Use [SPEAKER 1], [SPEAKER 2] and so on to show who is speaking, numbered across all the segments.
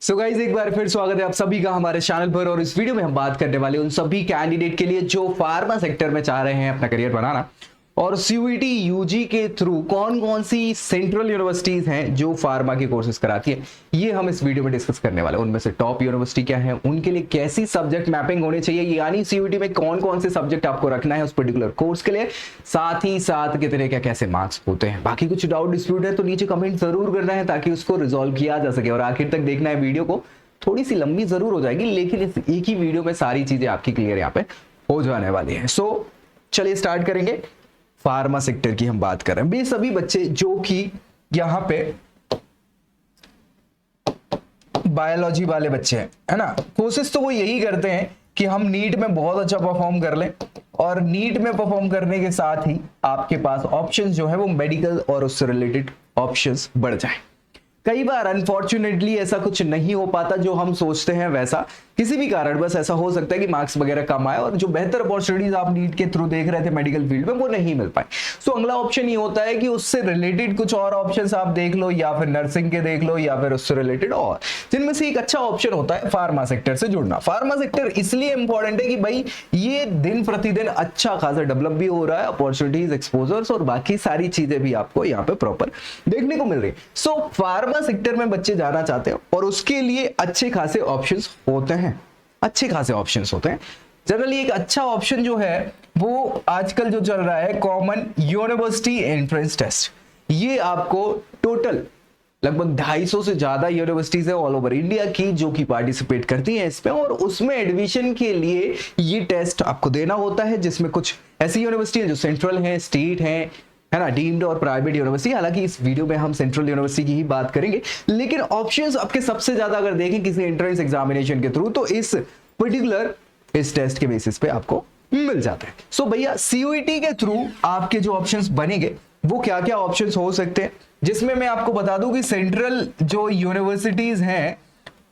[SPEAKER 1] So guys एक बार फिर स्वागत है आप सभी का हमारे चैनल पर। और इस वीडियो में हम बात करने वाले उन सभी कैंडिडेट के लिए जो फार्मा सेक्टर में चाह रहे हैं अपना करियर बनाना, और सीयूईटी यूजी के थ्रू कौन कौन सी सेंट्रल यूनिवर्सिटीज हैं जो फार्मा के कोर्सेज कराती है, ये हम इस वीडियो में डिस्कस करने वाले हैं। उनमें से टॉप यूनिवर्सिटी क्या है, उनके लिए कैसी सब्जेक्ट मैपिंग होनी चाहिए, यानी सीयूईटी में कौन कौन से सब्जेक्ट आपको रखना है उस पर्टिकुलर कोर्स के लिए, साथ ही साथ कितने क्या कैसे मार्क्स होते हैं। बाकी कुछ डाउट डिस्प्यूट है तो नीचे कमेंट जरूर करना है ताकि उसको रिजॉल्व किया जा सके, और आखिर तक देखना है वीडियो को। थोड़ी सी लंबी जरूर हो जाएगी लेकिन इस एक ही वीडियो में सारी चीजें आपकी क्लियर यहाँ पे हो जाने वाली है। सो चलिए स्टार्ट करेंगे। फार्मा सेक्टर की हम बात कर रहे हैं। वे सभी बच्चे जो कि यहां पे बायोलॉजी वाले बच्चे हैं, है ना, कोशिश तो वो यही करते हैं कि हम नीट में बहुत अच्छा परफॉर्म कर लें, और नीट में परफॉर्म करने के साथ ही आपके पास ऑप्शंस जो है वो मेडिकल और उससे रिलेटेड ऑप्शंस बढ़ जाए। कई बार अनफॉर्चुनेटली ऐसा कुछ नहीं हो पाता जो हम सोचते हैं वैसा, किसी भी कारण बस ऐसा हो सकता है कि मार्क्स वगैरह कम आए और जो बेहतर अपॉर्चुनिटीज आप नीट के थ्रू देख रहे थे मेडिकल फील्ड में वो नहीं मिल पाए। सो अगला ऑप्शन ये होता है कि उससे रिलेटेड कुछ और ऑप्शंस आप देख लो, या फिर नर्सिंग के देख लो, या फिर उससे रिलेटेड और, जिनमें से एक अच्छा ऑप्शन होता है फार्मा सेक्टर से जुड़ना। फार्मा सेक्टर इसलिए इंपॉर्टेंट है कि भाई ये दिन प्रतिदिन अच्छा खासा डेवलप भी हो रहा है, अपॉर्चुनिटीज, एक्सपोजर्स और बाकी सारी चीजें भी आपको यहाँ पे प्रॉपर देखने को मिल रही है। सो फार्मा सेक्टर में बच्चे जाना चाहते हैं और उसके लिए अच्छे खासे ऑप्शंस होते हैं, अच्छे खासे ऑप्शंस होते हैं। जनरली एक अच्छा ऑप्शन जो है वो आजकल जो चल रहा है कॉमन यूनिवर्सिटी एंट्रेंस टेस्ट। ये आपको टोटल लगभग 250 से ज्यादा यूनिवर्सिटीज है ऑल ओवर इंडिया की जो कि पार्टिसिपेट करती हैं इसमें, और उसमें एडमिशन के लिए ये टेस्ट आपको देना होता है, जिसमें कुछ ऐसी यूनिवर्सिटी है जो सेंट्रल है, स्टेट है ना, डीम्ड और प्राइवेट यूनिवर्सिटी। हालांकि इस वीडियो में हम सेंट्रल यूनिवर्सिटी की ही बात करेंगे, लेकिन ऑप्शंस आपके सबसे ज्यादा अगर देखें किसी एंट्रेंस एग्जामिनेशन के थ्रू तो इस पर्टिकुलर इस टेस्ट के बेसिस पे आपको मिल जाता है। सो भैया सीयूईटी के थ्रू आपके जो ऑप्शंस बनेंगे वो क्या क्या ऑप्शंस हो सकते हैं, जिसमें मैं आपको बता दूं कि सेंट्रल जो यूनिवर्सिटीज हैं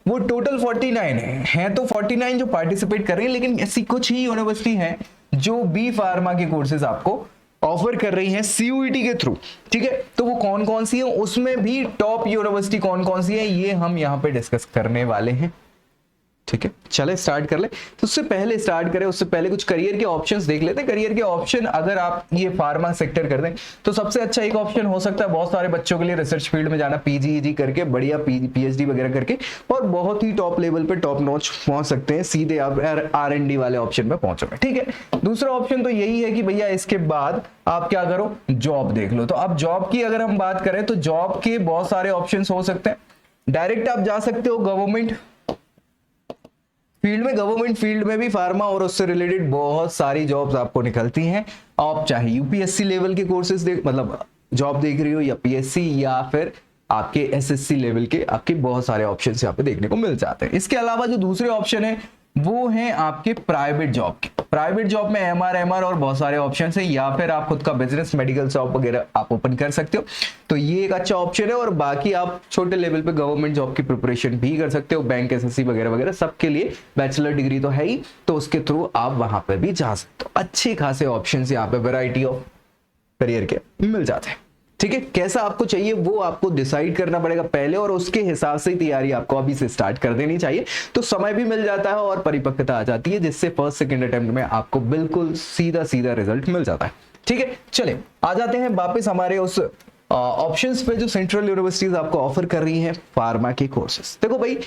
[SPEAKER 1] वो टोटल 49 हैं तो 49 जो पार्टिसिपेट कर रही है, लेकिन ऐसी कुछ ही यूनिवर्सिटी हैं जो बी फार्मा के कोर्सेज आपको ऑफर कर रही हैं सीयूईटी के थ्रू। ठीक है, तो वो कौन कौन सी है, उसमें भी टॉप यूनिवर्सिटी कौन कौन सी है ये हम यहां पे डिस्कस करने वाले हैं। ठीक है, चले स्टार्ट कर ले। तो उससे पहले स्टार्ट करें उससे पहले कुछ करियर के ऑप्शंस देख लेते हैं। करियर के ऑप्शन अगर आप ये फार्मा सेक्टर कर दें तो सबसे अच्छा एक ऑप्शन हो सकता है बहुत सारे बच्चों के लिए रिसर्च फील्ड में जाना, पीजी करके बढ़िया पीएचडी वगैरह करके, और बहुत ही टॉप लेवल पे टॉप नॉच पहुंच सकते हैं, सीधे आप आरएनडी वाले ऑप्शन में पहुंचोगे। ठीक है, दूसरा ऑप्शन तो यही है कि भैया इसके बाद आप क्या करो, जॉब देख लो। तो अब जॉब की अगर हम बात करें तो जॉब के बहुत सारे ऑप्शन हो सकते हैं। डायरेक्ट आप जा सकते हो गवर्नमेंट फील्ड में, गवर्नमेंट फील्ड में भी फार्मा और उससे रिलेटेड बहुत सारी जॉब्स आपको निकलती हैं। आप चाहे यूपीएससी लेवल के कोर्सेज देख मतलब जॉब देख रही हो, या पीएससी, या फिर आपके एसएससी लेवल के, आपके बहुत सारे ऑप्शंस यहाँ पे देखने को मिल जाते हैं। इसके अलावा जो दूसरे ऑप्शन है वो है आपके प्राइवेट जॉब के। प्राइवेट जॉब में एमआर और बहुत सारे ऑप्शन है, या फिर आप खुद का बिजनेस, मेडिकल शॉप वगैरह आप ओपन कर सकते हो, तो ये एक अच्छा ऑप्शन है। और बाकी आप छोटे लेवल पे गवर्नमेंट जॉब की प्रिपरेशन भी कर सकते हो, बैंक, एसएससी वगैरह वगैरह, सबके लिए बैचलर डिग्री तो है ही, तो उसके थ्रू आप वहां पर भी जा सकते हो। अच्छे खासे ऑप्शन यहाँ पे वैरायटी ऑफ करियर के मिल जाते हैं। ठीक है, कैसा आपको चाहिए वो आपको डिसाइड करना पड़ेगा पहले, और उसके हिसाब से तैयारी आपको अभी से स्टार्ट कर देनी चाहिए, तो समय भी मिल जाता है और परिपक्वता आ जाती है, जिससे फर्स्ट सेकंड अटेम्प्ट में आपको बिल्कुल सीधा सीधा रिजल्ट मिल जाता है। ठीक है, चले आ जाते हैं वापस हमारे उस ऑप्शंस पे जो सेंट्रल यूनिवर्सिटीज आपको ऑफर कर रही हैं फार्मा के कोर्सेज। देखो भाई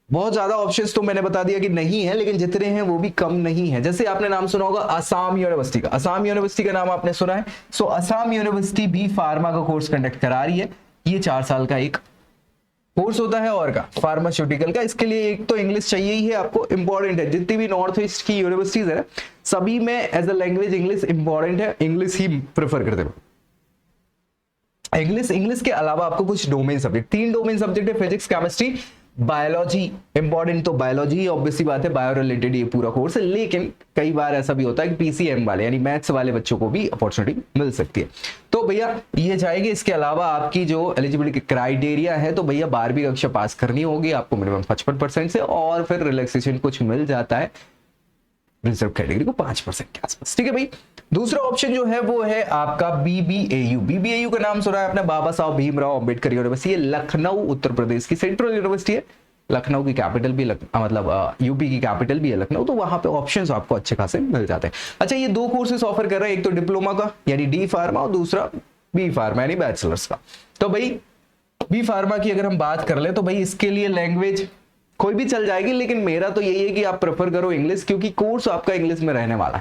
[SPEAKER 1] बहुत ज्यादा ऑप्शंस तो मैंने बता दिया कि नहीं है, लेकिन जितने हैं वो भी कम नहीं है। जैसे आपने नाम सुना होगा असम यूनिवर्सिटी का, असम यूनिवर्सिटी का नाम आपने सुना है। सो असम यूनिवर्सिटी भी फार्मा का कोर्स कंडक्ट करा रही है। ये 4 साल का एक कोर्स होता है और का फार्मास्यूटिकल का। इसके लिए एक तो इंग्लिश चाहिए ही है आपको, इंपॉर्टेंट है। जितनी भी नॉर्थ ईस्ट की यूनिवर्सिटीज है सभी में as a language English important है, इंग्लिश ही प्रेफर करते हैं इंग्लिश के अलावा आपको कुछ डोमेन सब्जेक्ट, 3 डोमेन सब्जेक्ट है, फिजिक्स, केमिस्ट्री, बायोलॉजी। इंपॉर्टेंट तो बायोलॉजी ऑब्वियसली बात है, बायो रिलेटेड ये पूरा कोर्स है, लेकिन कई बार ऐसा भी होता है कि पीसीएम वाले यानी मैथ्स वाले बच्चों को भी अपॉर्चुनिटी मिल सकती है, तो भैया ये जाएगी। इसके अलावा आपकी जो एलिजिबिलिटी क्राइटेरिया है तो भैया 12वीं कक्षा पास करनी होगी आपको मिनिमम 55% से, और फिर रिलैक्सेशन कुछ मिल जाता है रिजर्व कैटेगरी को 5% के आसपास। ठीक है भाई, दूसरा ऑप्शन जो है वो है आपका बीबीएयू। बीबीएयू का नाम सुना है आपने, बाबा साहब भीमराव अंबेडकर यूनिवर्सिटी, लखनऊ उत्तर प्रदेश की सेंट्रल यूनिवर्सिटी है। लखनऊ की कैपिटल भी मतलब यूपी की कैपिटल भी है लखनऊ, तो वहां पे ऑप्शंस आपको अच्छे खासे मिल जाते हैं। अच्छा, ये 2 कोर्सेज ऑफर कर रहे हैं, एक तो डिप्लोमा का यानी डी फार्मा और दूसरा बी फार्मा यानी बैचलर्स का। तो भाई बी फार्मा की अगर हम बात कर ले तो भाई इसके लिए लैंग्वेज कोई भी चल जाएगी, लेकिन मेरा तो यही है कि आप प्रेफर करो इंग्लिश, क्योंकि कोर्स आपका इंग्लिश में रहने वाला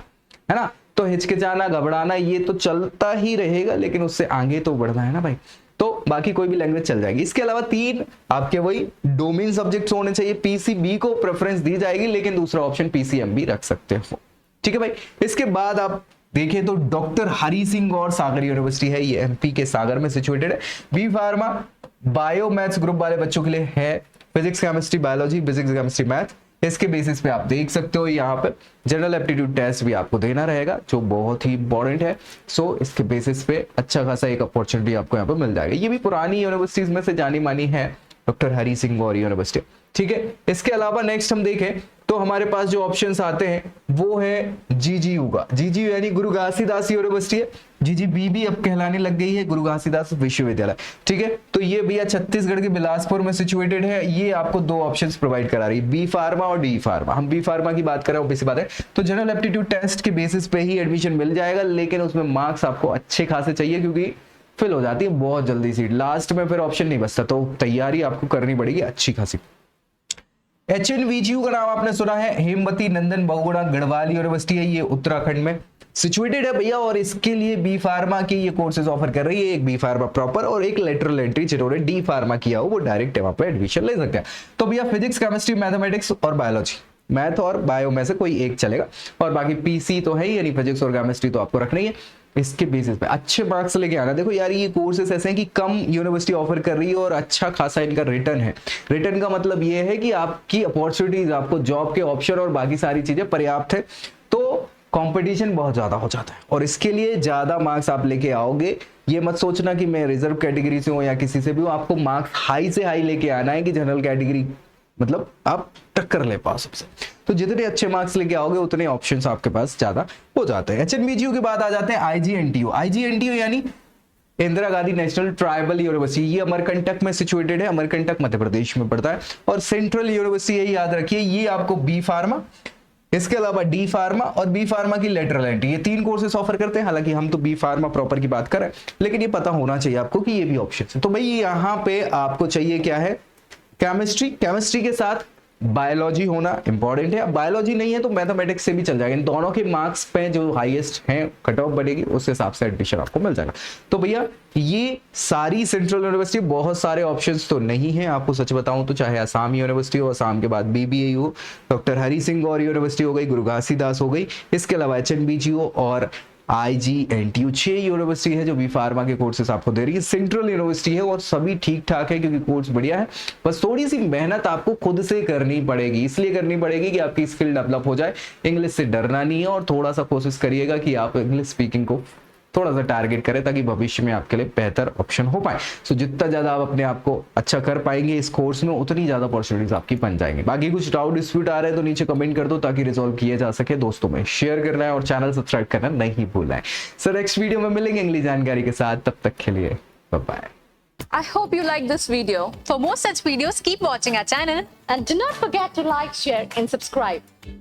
[SPEAKER 1] है ना। तो हिचकिचाना घबराना ये तो चलता ही रहेगा, लेकिन उससे आगे तो बढ़ना है ना भाई, तो बाकी कोई भी लैंग्वेज चल जाएगी। इसके अलावा 3 आपके वही डोमेन सब्जेक्ट्स होने चाहिए। पीसीबी को प्रेफरेंस दी जाएगी, लेकिन दूसरा ऑप्शन पीसीएम भी रख सकते हो, ठीक है भाई। इसके बाद आप देखें तो डॉक्टर हरि सिंह और सागर यूनिवर्सिटी है, ये एमपी के सागर में सिचुएटेड है। B pharma bio maths group वाले बच्चों के लिए है, physics chemistry biology, physics chemistry math. इसके बेसिस पे आप देख सकते हो यहाँ पे जनरल एप्टीट्यूड टेस्ट भी आपको देना रहेगा, जो बहुत ही इंपॉर्टेंट है। सो इसके बेसिस पे अच्छा खासा एक अपॉर्चुनिटी आपको यहाँ पे मिल जाएगा। ये भी पुरानी यूनिवर्सिटीज में से जानी मानी है, डॉक्टर हरि सिंह गौर यूनिवर्सिटी, ठीक है। इसके अलावा नेक्स्ट हम देखें तो हमारे पास जो ऑप्शंस आते हैं वो है जीजीयू का। जीजीयू यानी गुरु घासीदास यूनिवर्सिटी है, जीजीबी भी अब कहलाने लग गई है, गुरु घासीदास विश्वविद्यालय, ठीक है। तो ये भैया छत्तीसगढ़ के बिलासपुर में सिचुएटेड है। ये आपको 2 ऑप्शंस प्रोवाइड करा रही है, बी फार्मा और डी फार्मा। हम बी फार्मा की बात कर रहे हैं, ऑब्वियस बात है, तो जनरल एप्टीट्यूड टेस्ट के बेसिस पे ही एडमिशन मिल जाएगा, लेकिन उसमें मार्क्स आपको अच्छे खासे चाहिए, क्योंकि फिल हो जाती है बहुत जल्दी सीट, लास्ट में फिर ऑप्शन नहीं बचता, तो तैयारी आपको करनी पड़ेगी अच्छी खासी। HNVGU का नाम आपने सुना है, हेमवती नंदन बहुगुणा गढ़वाल यूनिवर्सिटी है, ये उत्तराखंड में सिचुएटेड है भैया। और इसके लिए बी फार्मा की ये कोर्सेज ऑफर कर रही है, एक बी फार्मा प्रॉपर और एक लेटरल एंट्री, जिन्होंने डी फार्मा किया हो वो डायरेक्ट वहां पे एडमिशन ले सकते हैं। तो भैया फिजिक्स केमिस्ट्री मैथमेटिक्स और बायोलॉजी, मैथ और बायो में से कोई एक चलेगा, और बाकी पीसी तो है ही, यानी फिजिक्स और केमिस्ट्री तो आपको रखना ही है। इसके बेसिस पे अच्छे मार्क्स लेके आना। देखो यार, ये कोर्सेस ऐसे हैं कि कम यूनिवर्सिटी ऑफर कर रही है और अच्छा खासा इनका रिटर्न है। रिटर्न का मतलब ये है कि आपकी अपॉर्चुनिटीज, आपको जॉब के ऑप्शन और बाकी सारी चीजें पर्याप्त है, तो कंपटीशन बहुत ज्यादा हो जाता है, और इसके लिए ज्यादा मार्क्स आप लेके आओगे। ये मत सोचना कि मैं रिजर्व कैटेगरी से हूं या किसी से भी हूं, आपको मार्क्स हाई से हाई लेके आना है कि जनरल कैटेगरी मतलब आप टक्कर ले पाओ सबसे। तो जितने अच्छे मार्क्स लेके आओगे उतने ऑप्शंस आपके पास ज्यादा हो जाते हैं। HNVGU के बाद आ जाते हैं IGNTU। IGNTU यानी Indira Gandhi national tribal university, ये अमरकंटक में सिचुएटेड है, अमरकंटक मध्य प्रदेश में पड़ता है, और सेंट्रल यूनिवर्सिटी है, याद रखिए। ये आपको बी फार्मा, इसके अलावा डी फार्मा और बी फार्मा की लेटरल एंट्री, ये 3 कोर्सेस ऑफर करते हैं। हालांकि हम तो बी फार्मा प्रॉपर की बात कर रहे हैं, लेकिन ये पता होना चाहिए आपको कि ये भी ऑप्शन है। तो भाई यहाँ पे आपको चाहिए क्या है, केमिस्ट्री, केमिस्ट्री के साथ बायोलॉजी होना इंपॉर्टेंट है। बायोलॉजी नहीं है तो मैथमेटिक्स से भी चल जाएगा। इन दोनों के मार्क्स पे जो हाईएस्ट हैं कट ऑफ बढ़ेगी, उस हिसाब से एडमिशन आपको मिल जाएगा। तो भैया ये सारी सेंट्रल यूनिवर्सिटी, बहुत सारे ऑप्शंस तो नहीं है आपको सच बताऊं तो, चाहे असम यूनिवर्सिटी हो, असम के बाद BBAU हो, डॉक्टर हरि सिंह गौर यूनिवर्सिटी हो गई, गुरु घासीदास हो गई, इसके अलावा HNVGU और IGNTU 6 यूनिवर्सिटी है जो बी फार्मा के कोर्सेस आपको दे रही है। सेंट्रल यूनिवर्सिटी है और सभी ठीक ठाक है, क्योंकि कोर्स बढ़िया है। बस थोड़ी सी मेहनत आपको खुद से करनी पड़ेगी, इसलिए करनी पड़ेगी कि आपकी स्किल डेवलप हो जाए। इंग्लिश से डरना नहीं है, और थोड़ा सा कोशिश करिएगा कि आप इंग्लिश स्पीकिंग को थोड़ा सा टारगेट करें, ताकि भविष्य में आपके लिए बेहतर ऑप्शन हो पाए। सो जितना ज्यादा आप अपने आप को अच्छा कर पाएंगे इस कोर्स में, उतनी ज्यादा अपॉर्चुनिटीज आपकी बन जाएंगी। बाकी कुछ डाउट डिस्प्यूट आ रहे हैं तो नीचे कमेंट कर दो, ताकि रिजॉल्व किया जा सके। दोस्तों में शेयर करना है और चैनल सब्सक्राइब करना नहीं भूलना है। सर नेक्स्ट वीडियो में मिलेंगे अगली जानकारी के साथ, तब तक के लिए bye bye.
[SPEAKER 2] I hope you like this video. For more such videos, keep watching our channel
[SPEAKER 3] and do not forget to like, share and subscribe.